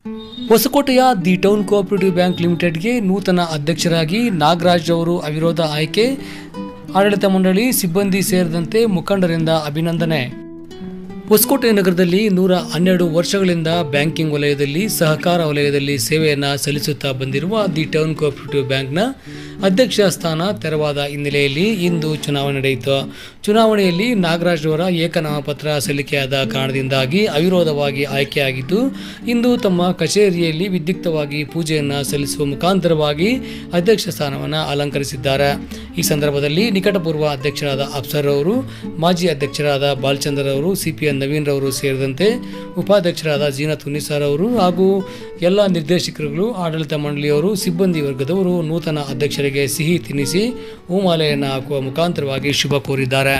ಹೊಸಕೋಟೆಯ the town cooperative bank ಲಿಮಿಟೆಡ್ಗೆ ನೂತನ ಅಧ್ಯಕ್ಷರಾಗಿ ನಾಗರಾಜ್ ಅವರು ಅವಿರೋಧ ಆಯ್ಕೆ. ಆಡಳಿತ ಮಂಡಳಿ ಸಿಬ್ಬಂದಿ ಸೇರಿದಂತೆ ಮುಖಂಡರಿಂದ ಅಭಿನಂದನೆ. ಹೊಸಕೋಟೆ ನಗರದಲ್ಲಿ 112 ವರ್ಷಗಳಿಂದ ಬ್ಯಾಂಕಿಂಗ್ ವಲಯದಲ್ಲಿ ಸಹಕಾರ ವಲಯದಲ್ಲಿ ಸೇವೆಯನ್ನು ಸಲ್ಲಿಸುತ್ತಾ ಬಂದಿರುವ ದಿ ಟೌನ್ ಕೋಆಪರೇಟಿವ್ ಬ್ಯಾಂಕ್ನ ಅಧ್ಯಕ್ಷ ಸ್ಥಾನ ತೆರವಾದ ಹಿನ್ನೆಲೆಯಲ್ಲಿ ಇಂದು ಚುನಾವಣೆ ನಡೆಯಿತು. ಚುನಾವಣೆಯಲ್ಲಿ ನಾಗರಾಜ್ ಅವರ ಏಕನಾಮಪತ್ರ ಸಲ್ಲಿಕೆಯಾದ ಕಾರಣದಿಂದಾಗಿ ಅವಿರೋಧವಾಗಿ ಆಯ್ಕೆಯಾಗಿದ್ದು, ಇಂದು ತಮ್ಮ ಕಚೇರಿಯಲ್ಲಿ ವಿದ್ಯುಕ್ತವಾಗಿ ಪೂಜೆಯನ್ನು ಸಲ್ಲಿಸುವ ಮುಖಾಂತರವಾಗಿ ಅಧ್ಯಕ್ಷ ಸ್ಥಾನವನ್ನು ಅಲಂಕರಿಸಿದ್ದಾರೆ. ಈ ಸಂದರ್ಭದಲ್ಲಿ ನಿಕಟಪೂರ್ವ ಅಧ್ಯಕ್ಷರಾದ ಅಫ್ಸರ್ ಅವರು, ಮಾಜಿ ಅಧ್ಯಕ್ಷರಾದ ಬಾಲಚಂದ್ರ ಅವರು, ಸಿಪಿಎನ್ ನವೀನ್ ರವರು ಸೇರಿದಂತೆ ಉಪಾಧ್ಯಕ್ಷರಾದ ಜೀನತ್ ಉನ್ನಿಸಾರ್ ಅವರು ಹಾಗೂ ಎಲ್ಲ ನಿರ್ದೇಶಕರುಗಳು, ಆಡಳಿತ ಮಂಡಳಿಯವರು, ಸಿಬ್ಬಂದಿ ವರ್ಗದವರು ನೂತನ ಅಧ್ಯಕ್ಷರಿಗೆ ಸಿಹಿ ತಿನ್ನಿಸಿ ಹೂಮಾಲೆಯನ್ನು ಹಾಕುವ ಮುಖಾಂತರವಾಗಿ ಶುಭ ಕೋರಿದ್ದಾರೆ.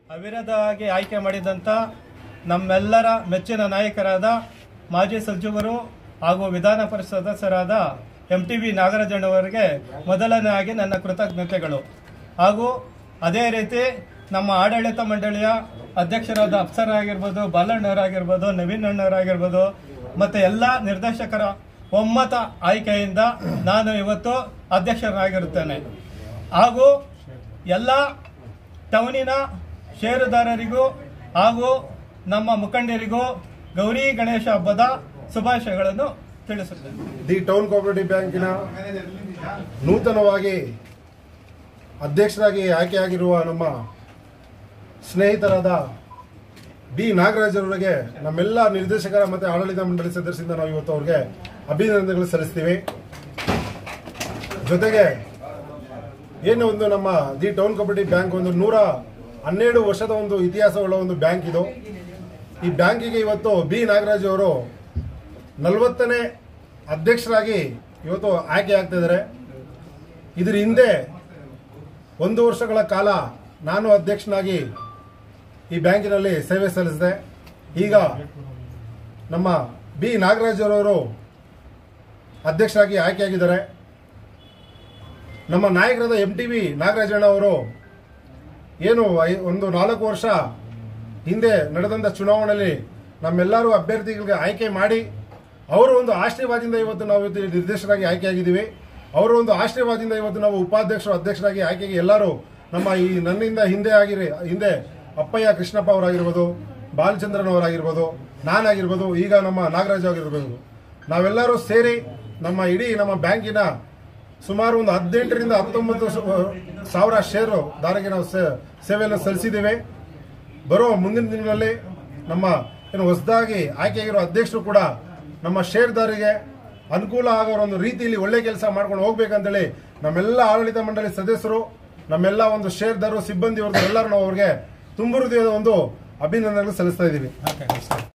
ಅವಿರೋಧವಾಗಿ ಆಯ್ಕೆ ಮಾಡಿದಂಥ ನಮ್ಮೆಲ್ಲರ ಮೆಚ್ಚಿನ ನಾಯಕರಾದ ಮಾಜಿ ಸಚಿವರು ಹಾಗೂ ವಿಧಾನ ಪರಿಷತ್ ಸದಸ್ಯರಾದ MTV ನಾಗರಾಜಣ್ಣವರಿಗೆ ಮೊದಲನೆಯಾಗಿ ನನ್ನ ಕೃತಜ್ಞತೆಗಳು. ಹಾಗೂ ಅದೇ ರೀತಿ ನಮ್ಮ ಆಡಳಿತ ಮಂಡಳಿಯ ಅಧ್ಯಕ್ಷರಾದ ಅಫ್ಸರ್ ಆಗಿರ್ಬೋದು, ಬಾಲಣ್ಣವರಾಗಿರ್ಬೋದು, ನವೀನ್ ಅಣ್ಣವರಾಗಿರ್ಬೋದು ಮತ್ತು ಎಲ್ಲ ನಿರ್ದೇಶಕರ ಒಮ್ಮತ ಆಯ್ಕೆಯಿಂದ ನಾನು ಇವತ್ತು ಅಧ್ಯಕ್ಷರಾಗಿರುತ್ತೇನೆ. ಹಾಗೂ ಎಲ್ಲ ಟೌನಿನ ಷೇರುದಾರರಿಗೂ ಹಾಗೂ ನಮ್ಮ ಮುಖಂಡರಿಗೂ ಗೌರಿ ಗಣೇಶ ಹಬ್ಬದ ಶುಭಾಶಯಗಳನ್ನು ತಿಳಿಸುತ್ತೇನೆ. ದಿ ಟೌನ್ ಕೋಆಪರೇಟಿವ್ ಬ್ಯಾಂಕಿನ ನೂತನವಾಗಿ ಅಧ್ಯಕ್ಷರಾಗಿ ಆಯ್ಕೆಯಾಗಿರುವ ನಮ್ಮ ಸ್ನೇಹಿತರಾದ ಬಿ ನಾಗರಾಜ್ ಅವರಿಗೆ ನಮ್ಮೆಲ್ಲ ನಿರ್ದೇಶಕರ ಮತ್ತು ಆಡಳಿತ ಮಂಡಳಿ ಸದಸ್ಯರಿಂದ ನಾವು ಇವತ್ತು ಅವ್ರಿಗೆ ಅಭಿನಂದನೆಗಳು ಸಲ್ಲಿಸ್ತೀವಿ. ಜೊತೆಗೆ ಏನು ಒಂದು ನಮ್ಮ ದಿ ಟೌನ್ ಕೋಆಪರೇಟಿವ್ ಬ್ಯಾಂಕ್ ಒಂದು 112 ವರ್ಷದ ಒಂದು ಇತಿಹಾಸವುಳ್ಳ ಒಂದು ಬ್ಯಾಂಕ್ ಇದು. ಈ ಬ್ಯಾಂಕಿಗೆ ಇವತ್ತು ಬಿ ನಾಗರಾಜ್ ಅವರು 40ನೇ ಅಧ್ಯಕ್ಷರಾಗಿ ಇವತ್ತು ಆಯ್ಕೆ ಆಗ್ತಾ ಇದ್ದಾರೆ. ಇದರ ಹಿಂದೆ 1 ವರ್ಷಗಳ ಕಾಲ ನಾನು ಅಧ್ಯಕ್ಷನಾಗಿ ಈ ಬ್ಯಾಂಕಿನಲ್ಲಿ ಸೇವೆ ಸಲ್ಲಿಸಿದೆ. ಈಗ ನಮ್ಮ ಬಿ ನಾಗರಾಜ್ ಅವರು ಅಧ್ಯಕ್ಷರಾಗಿ ಆಯ್ಕೆಯಾಗಿದ್ದಾರೆ. ನಮ್ಮ ನಾಯಕರಾದ MTV ನಾಗರಾಜಣ್ಣ ಅವರು ಏನು ಒಂದು 4 ವರ್ಷ ಹಿಂದೆ ನಡೆದಂಥ ಚುನಾವಣೆಯಲ್ಲಿ ನಮ್ಮೆಲ್ಲರೂ ಅಭ್ಯರ್ಥಿಗಳಿಗೆ ಆಯ್ಕೆ ಮಾಡಿ ಅವರ ಒಂದು ಆಶೀರ್ವಾದದಿಂದ ಇವತ್ತು ನಾವು ನಿರ್ದೇಶಕರಾಗಿ ಆಯ್ಕೆಯಾಗಿದ್ದೀವಿ. ಅವರ ಒಂದು ಆಶೀರ್ವಾದದಿಂದ ಇವತ್ತು ನಾವು ಉಪಾಧ್ಯಕ್ಷರು ಅಧ್ಯಕ್ಷರಾಗಿ ಆಯ್ಕೆಗೆ ಎಲ್ಲರೂ ನಮ್ಮ ಈ ನನ್ನಿಂದ ಹಿಂದೆ ಅಪ್ಪಯ್ಯ ಕೃಷ್ಣಪ್ಪ ಅವರಾಗಿರ್ಬೋದು, ಬಾಲಚಂದ್ರನ್ ಅವರಾಗಿರ್ಬೋದು, ನಾನಾಗಿರ್ಬೋದು, ಈಗ ನಮ್ಮ ನಾಗರಾಜ್ ಆಗಿರ್ಬೋದು, ನಾವೆಲ್ಲರೂ ಸೇರಿ ನಮ್ಮ ಇಡೀ ನಮ್ಮ ಬ್ಯಾಂಕಿನ ಸುಮಾರು ಒಂದು 18ರಿಂದ 19,000 ಷೇರುದಾರರಿಗೆ ನಾವು ಸೇವೆಯನ್ನು ಸಲ್ಲಿಸಿದ್ದೇವೆ. ಬರೋ ಮುಂದಿನ ದಿನಗಳಲ್ಲಿ ನಮ್ಮ ಏನು ಹೊಸದಾಗಿ ಆಯ್ಕೆಯಾಗಿರೋ ಅಧ್ಯಕ್ಷರು ಕೂಡ ನಮ್ಮ ಷೇರುದಾರರಿಗೆ ಅನುಕೂಲ ಆಗೋ ಒಂದು ರೀತಿಯಲ್ಲಿ ಒಳ್ಳೆ ಕೆಲಸ ಮಾಡ್ಕೊಂಡು ಹೋಗ್ಬೇಕಂತೇಳಿ ನಮ್ಮೆಲ್ಲ ಆಡಳಿತ ಮಂಡಳಿ ಸದಸ್ಯರು, ನಮ್ಮೆಲ್ಲ ಒಂದು ಷೇರುದಾರರು, ಸಿಬ್ಬಂದಿ ವರ್ಗ ಎಲ್ಲರೂ ನಾವು ಅವ್ರಿಗೆ ತುಂಬ ಹೃದಯದ ಒಂದು ಅಭಿನಂದನೆಗಳು ಸಲ್ಲಿಸ್ತಾ ಇದ್ದೀವಿ.